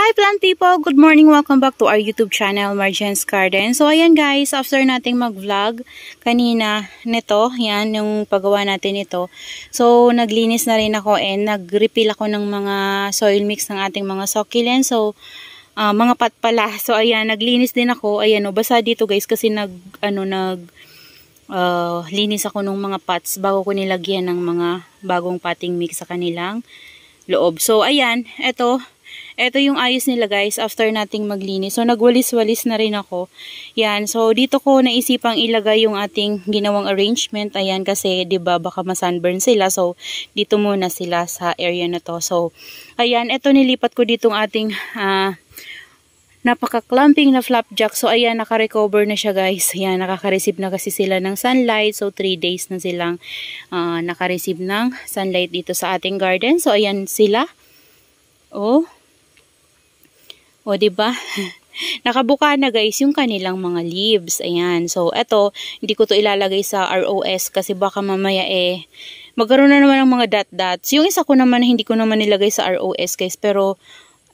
Hi plant people! Good morning! Welcome back to our YouTube channel, Marjan's Garden. So ayan guys, after nating mag-vlog kanina nito, yan yung paggawa natin ito. So naglinis na rin ako and nag-refill ako ng mga soil mix ng ating mga succulents. So mga pot pala. So ayan, naglinis din ako. Ayan o, basa dito guys kasi linis ako ng mga pots bago ko nilagyan ng mga bagong potting mix sa kanilang loob. So ayan, ito yung ayos nila guys after nating maglinis. So nagwalis-walis na rin ako. Yan. So dito ko naisipang ilagay yung ating ginawang arrangement. Ayan kasi 'di ba baka ma-sunburn sila. So dito muna sila sa area na to. So ayan, ito nilipat ko ditong ating napaka-clumping na flapjack. So ayan, naka-recover na siya guys. Ayan, nakaka-receive na kasi sila ng sunlight. So 3 days na silang naka-receive ng sunlight dito sa ating garden. So ayan sila. O, diba? Nakabuka na guys yung kanilang mga leaves. Ayan. So, eto, hindi ko to ilalagay sa ROS kasi baka mamaya magkaroon na naman ng mga dot-dots. Yung isa ko naman, hindi ko naman nilagay sa ROS guys. Pero,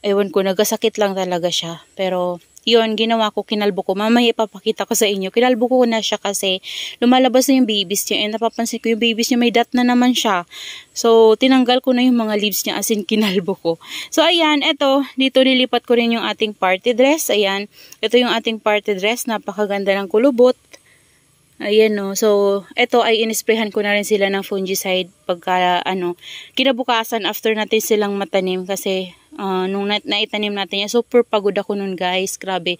ewan ko, nagasakit lang talaga siya. Pero, yun, ginawa ko, kinalbo ko. Mamaya ipapakita ko sa inyo. Kinalbo ko na siya kasi lumalabas na yung babies niya. And napapansin ko yung babies niya may dot na naman siya. So, tinanggal ko na yung mga leaves niya as in kinalbo ko. So, ayan, eto, dito nilipat ko rin yung ating party dress. Ayan, ito yung ating party dress. Napakaganda ng kulubot. Ayan o. So, eto ay inisprehan ko na rin sila ng fungicide pagka, kinabukasan after natin silang matanim kasi nung naitanim natin yan, super pagod ako nun guys, grabe.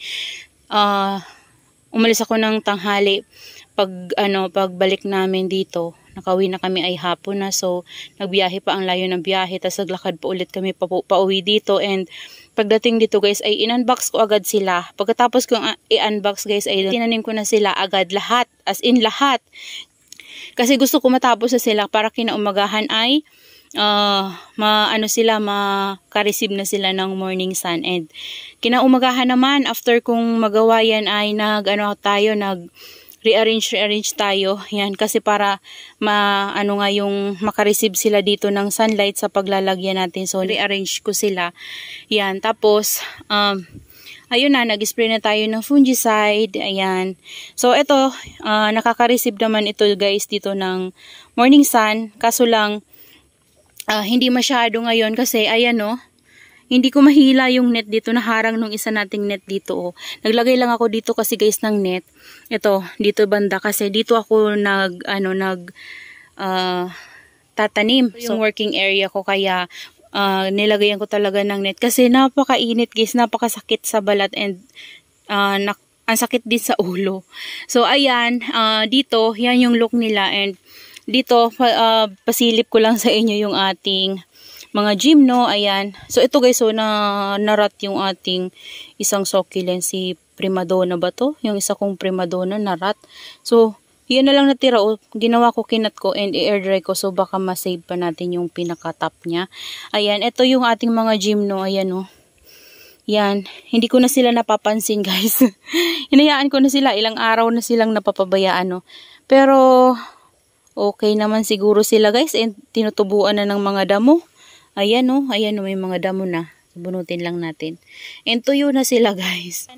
Umalis ako ng tanghali pagbalik namin dito, nakauwi na kami ay hapon na, so nagbiyahe pa, ang layo ng biyahe, tapos naglakad pa ulit kami pauwi dito, and pagdating dito guys ay in-unbox ko agad sila. Pagkatapos kong i-unbox guys ay tinanim ko na sila agad lahat, as in lahat, kasi gusto ko matapos na sila para kinaumagahan ay maka-receive na sila ng morning sun. And kinaumagahan naman after kong magawa yan ay nag-rearrange tayo. Yan kasi para yung maka-receive sila dito ng sunlight sa paglalagyan natin. So rearrange ko sila. Yan, tapos ayun na, nag-spray na tayo ng fungicide. Ayan. So ito, nakaka-receive naman ito guys dito ng morning sun. Kaso lang hindi masyado ngayon kasi ayan hindi ko mahila yung net dito, naharang nung isa nating net dito. Naglagay lang ako dito kasi guys ng net. Ito, dito banda kasi dito ako tatanim. Yung working area ko kaya nilagayan ko talaga ng net kasi napakainit guys, napakasakit sa balat and ang sakit din sa ulo. So ayan, dito yan yung look nila, and dito, pasilip ko lang sa inyo yung ating mga gymno. Ayan. So, ito guys, narat yung ating isang succulent, si Primadonna ba to? Yung isa kong Primadonna, narat. So, yan na lang natira. Ginawa ko, kinat ko, and i-air dry ko. So, baka masave pa natin yung pinaka-top niya. Ayan. Ito yung ating mga gymno. Ayan Yan. Hindi ko na sila napapansin guys. Hinayaan ko na sila. Ilang araw na silang napapabayaan Pero okay naman siguro sila guys, and tinutubuan na ng mga damo. Ayan ayan may mga damo na. Bunutin lang natin. And tuyo na sila guys.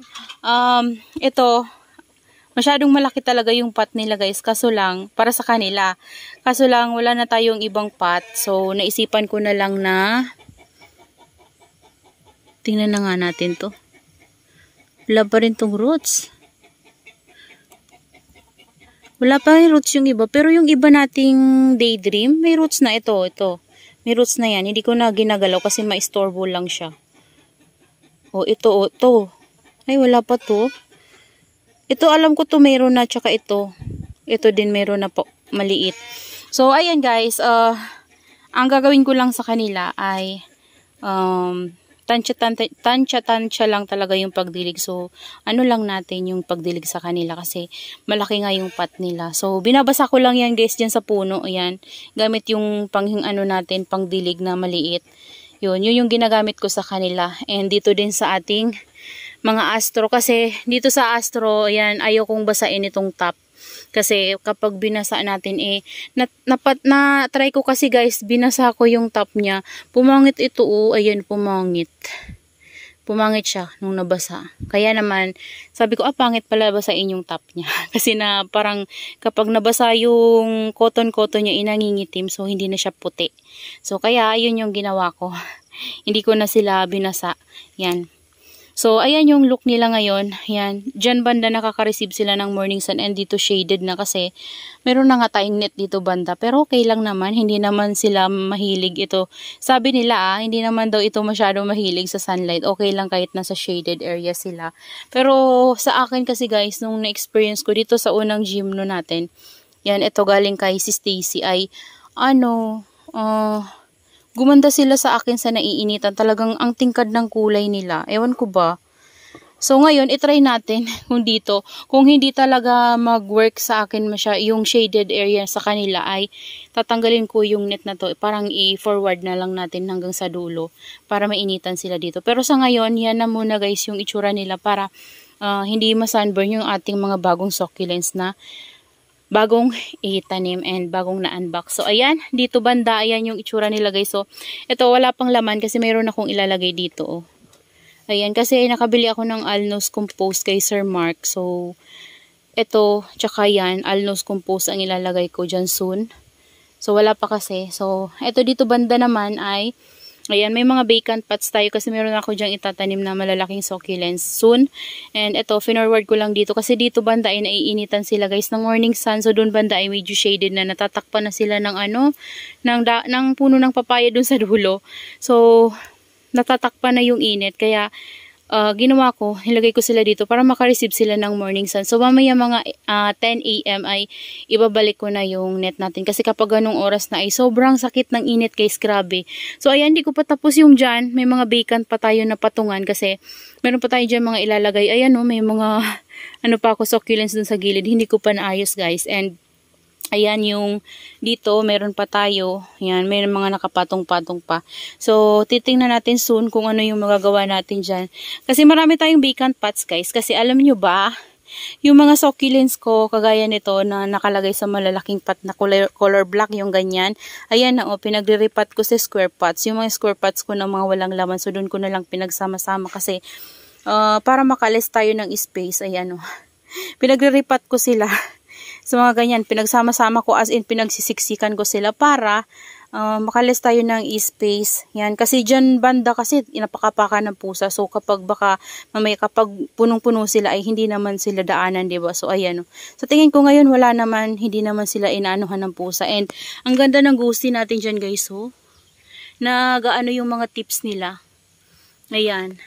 Ito, masyadong malaki talaga yung pot nila guys, kaso lang, para sa kanila. Kaso lang, wala na tayong ibang pot. So, naisipan ko na lang na, tingnan na nga natin to. Wala pa rin tong roots. Wala pa rin roots yung iba. Pero yung iba nating daydream, may roots na ito. May roots na yan. Hindi ko na ginagalaw kasi ma-storebo lang siya. Ito. Ay, wala pa to. Ito, alam ko to mayroon na, tsaka ito. Ito din mayroon na po, maliit. So, ayan guys. Ang gagawin ko lang sa kanila ay tansya lang talaga yung pagdilig. So, lang natin yung pagdilig sa kanila kasi malaki nga yung pot nila. So, binabasa ko lang yan guys dyan sa puno. Ayan. Gamit yung natin, pangdilig na maliit. Yun yung ginagamit ko sa kanila. And dito din sa ating mga astro. Kasi dito sa astro, ayan, ayaw kong basain itong top. Kasi kapag binasa natin na-try ko kasi guys, binasa ko yung top niya. Pumangit ito ayan, pumangit. pumangit siya nung nabasa. Kaya naman, sabi ko, pangit pala basain yung top niya. Kasi na parang kapag nabasa yung cotton-cotton niya, inangingitim. So, hindi na siya puti. So, kaya yun yung ginawa ko. Hindi ko na sila binasa. Yan. So, ayan yung look nila ngayon. Yan. Diyan banda nakaka-receive sila ng morning sun and dito shaded na kasi meron na nga tayong net dito banda. Pero okay lang naman. Hindi naman sila mahilig ito. Sabi nila hindi naman daw ito masyado mahilig sa sunlight. Okay lang kahit nasa shaded area sila. Pero sa akin kasi guys, nung na-experience ko dito sa unang gym no natin, yan, ito galing kay si Stacy ay gumanda sila sa akin sa naiinitan. Talagang ang tingkad ng kulay nila. Ewan ko ba. So ngayon, itry natin kung dito. Kung hindi talaga mag-work sa akin yung shaded area sa kanila ay tatanggalin ko yung net na to. Parang i-forward na lang natin hanggang sa dulo para mainitan sila dito. Pero sa ngayon, yan na muna guys yung itsura nila para hindi ma-sunburn yung ating mga bagong succulents na bagong itanim and bagong na-unbox. So, ayan. Dito banda, ayan yung itsura nila guys. So, ito wala pang laman kasi mayroon akong ilalagay dito. Oh. Ayan. Kasi nakabili ako ng Alnos Compost kay Sir Mark. So, ito, tsaka yan, Alnos Compost ang ilalagay ko dyan soon. So, wala pa kasi. So, ito dito banda naman ay ayan, may mga vacant pots tayo kasi meron ako dyang itatanim na malalaking succulents soon. And ito, finorward ko lang dito kasi dito banda ay naiinitan sila guys ng morning sun. So doon banda ay medyo shaded na, natatakpan na sila ng ng puno ng papaya doon sa dulo. So natatakpan na yung init kaya ginawa ko, nilagay ko sila dito para makareceive sila ng morning sun. So mamaya mga 10 AM ay ibabalik ko na yung net natin. Kasi kapag ganung oras na ay sobrang sakit ng init guys, grabe. So ayan, hindi ko pa tapos yung dyan. May mga vacant pa tayo na patungan kasi meron pa tayo dyan mga ilalagay. Ayan may mga pa ako succulents dun sa gilid. Hindi ko pa naayos guys. And ayan yung dito, meron pa tayo. Ayan, may mga nakapatong-patong pa. So, titingnan natin soon kung ano yung magagawa natin dyan. Kasi marami tayong vacant pots guys. Kasi alam nyo ba, yung mga succulents ko, kagaya nito na nakalagay sa malalaking pot na color black, yung ganyan. Ayan na pinagre-repat ko sa square pots. Yung mga square pots ko na mga walang laman. So, doon ko na lang pinagsama-sama kasi para makalis tayo ng space. Ayan pinagre-repat ko sila. So mga ganyan, pinagsama-sama ko as in pinagsisiksikan ko sila para makalis tayo ng space. Yan, kasi dyan banda kasi napakapaka ng pusa. So kapag baka mamaya kapag punong-puno sila ay hindi naman sila daanan, diba? So ayan. So tingin ko ngayon wala naman, hindi naman sila inaanuhan ng pusa. And ang ganda ng gusti natin dyan guys. Nagaano yung mga tips nila. Ayan.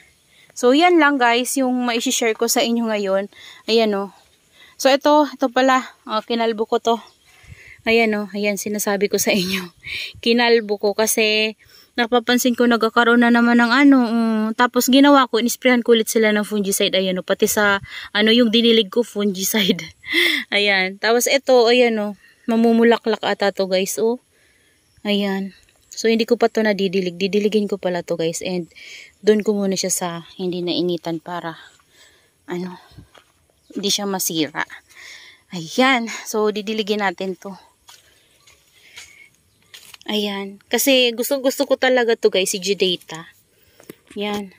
So yan lang guys yung ma-share ko sa inyo ngayon. Ayan So, ito pala, kinalbo ko to. Ayan ayan sinasabi ko sa inyo. Kinalbo ko kasi napapansin ko nagkakaroon na naman ng tapos ginawa ko, inisprayan ko ulit sila ng fungicide. Ayan pati sa, yung dinilig ko, fungicide. Ayan, tapos ito, ayan mamumulaklak ata to guys, Ayan. So, hindi ko pa to nadidilig. Didiligin ko pala to guys. And, doon ko muna siya sa hindi na initan para, hindi siya masira. Ayan. So, didiligin natin to. Ayan. Kasi, gusto ko talaga to guys, si Judata. Ayan.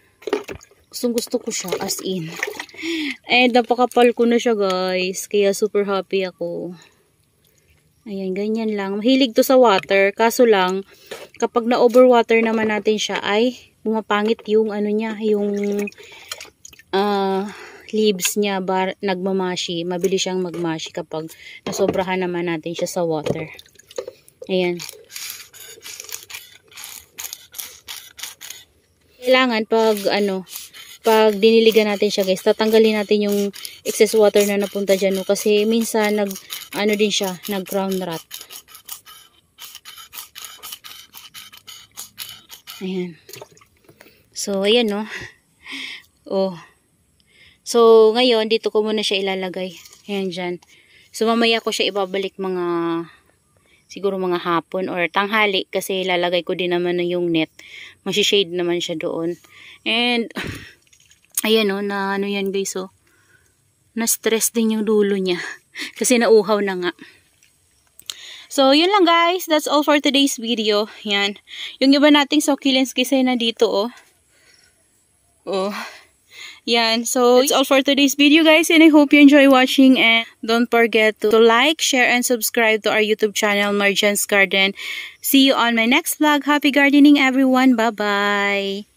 Gusto ko siya, as in. And, napakapal ko na siya guys. Kaya, super happy ako. Ayan, ganyan lang. Mahilig to sa water. Kaso lang, kapag na-overwater naman natin siya, ay, bumapangit yung, yung, leaves niya nagmamashi. Mabilis siyang magmashi kapag nasobrahan naman natin siya sa water. Ayan. Kailangan pag diniligan natin siya guys, tatanggalin natin yung excess water na napunta dyan kasi minsan din siya, nag-crown rot. Ayan. So, ayan So, ngayon, dito ko muna siya ilalagay. Ayan dyan. So, mamaya ko siya ibabalik siguro mga hapon or tanghali kasi ilalagay ko din naman yung net. Masishade naman siya doon. And, ayan yan guys na-stress din yung dulo niya. Kasi nauhaw na nga. So, yun lang guys. That's all for today's video. Yan. Yung iba nating succulents kasi na dito Oh. Yan. So, it's all for today's video, guys. And I hope you enjoy watching. And don't forget to like, share, and subscribe to our YouTube channel, Marjan's Garden. See you on my next vlog. Happy gardening, everyone. Bye-bye.